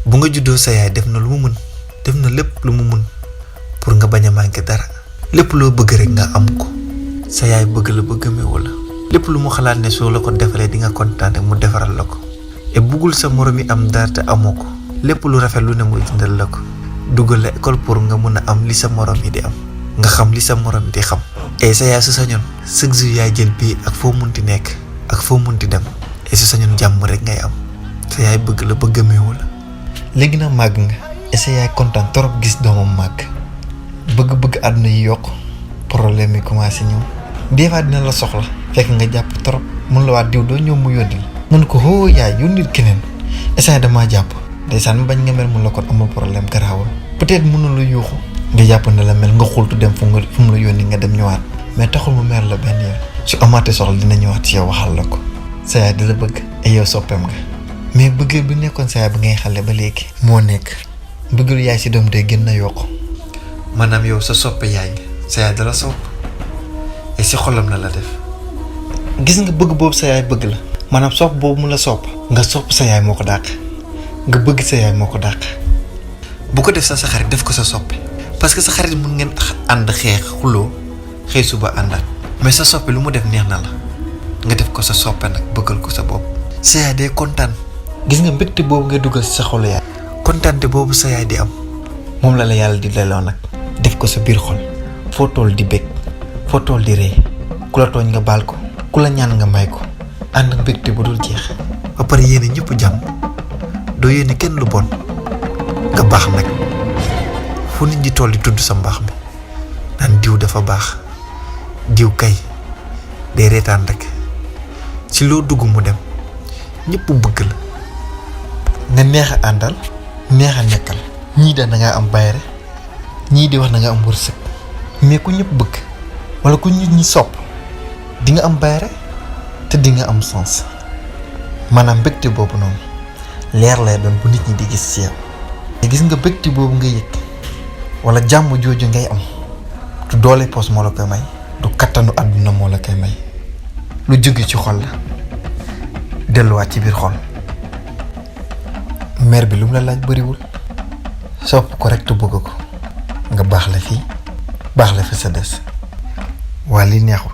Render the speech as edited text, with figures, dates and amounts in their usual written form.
bu nga juddoo sa yaay def na lu mu mën def na lépp lu mu mën pour nga bañ a manqué dara lépp loo bëgg rek nga am ko sa yaay bëgg la ba gëmee wala lépp lu mu xalaat ne soo la ko defalee di nga kontaan rek mu defaral la ko et bëggul sa morom yi am dara te amoo ko lépp lu rafet lu ne muy dindal la ko dugal la école pour nga mën a am li sa morom yi di am nga xam li sa morom yi di xam et sa yaay su sañoon chaque jour yaay jël bii ak foo munti nekk ak foo munti dem et su sañoon jàmm rek ngay am sa yaay bëgg la ba gëmee wala léegi nag màgg nga et sa yaay kontaan trop gis doomam màgg bëgg àdduna yi yokk problème yi commencé ñëw des fois dina la soxla fekk nga jàpp trop mun la waa diw doo ñëw mu yónnil mun ko hoo yaay yónnil keneen essayé damaa jàpp ndeysaan bañ nga mel mun la kon amul problème garaawul peut-être mënu la yuuxu nga jàpp ne la mel nga xultu dem fu mu la yónni nga dem ñëwaat mais taxul mu mer la benn yoon su amaatee soxla dina ñëwaat ci yow waxal la ko sa yaay di la bëgg et yow soppeem nga mais bëggee bi nekkoon sa yaay ba ngay xale ba léegi moo nekk bëggul yaay si doom day gën na yokk maanaam yow sa soppe yaay nga sa yaay dala sopp et si xolam la def gis nga bëgg boobu sa yaay bëgg la maanaam sopp boobu mu la sopp nga sopp sa yaay moo ko dàq nga bëgg sa yaay moo ko dàq bu ko def sa xarit def ko sa soppe parce que sa xarit mun ngeen ànd xeex xuloo xëy suba àndaat mais sa soppe lu mu def neex na la nga def ko sa soppe nag bëggal ko sa bopp sa yaay day kontaan gis nga mbégte boobu nga dugal sa xolu yaay kontaante boobu sa yaay di am moom la yàlla di leloo nag def ko sa biir xol foo toll di bég foo toll di ree ku la tooñ nga baal ko ku la ñaan nga may ko ànd ak mbégte bu dul jeex ba pare yéene ñëpp jàmm doo yéene kenn lu bon nga baax nag fu nit ñi toll di tudd sa mbaax mi naan diw dafa baax diw kay day reetaan rek ci loo dugg mu dem ñëpp bëgg la nga neex a àndal neex a nekkal ñii da nga am bayre ñii di wax na nga am wërsëg mais ku ñëpp bëgg wala ku nit ñi sopp di nga am bayre te di nga am sens maanaam mbégte boobu noonu leer lay doon bu nit ñi di gis ci yow te gis nga mbégte boobu nga yëg wala jàmm jooju ngay am du doole poos moo la koy may du kattanu àdduna moo la koy may lu jóge ci xol la delluwaat ci biir xol mer bi lu mu la laaj bëriwul sopp ko rek te bëgg ko nga baax la fii baax la fi sa des waa li neexul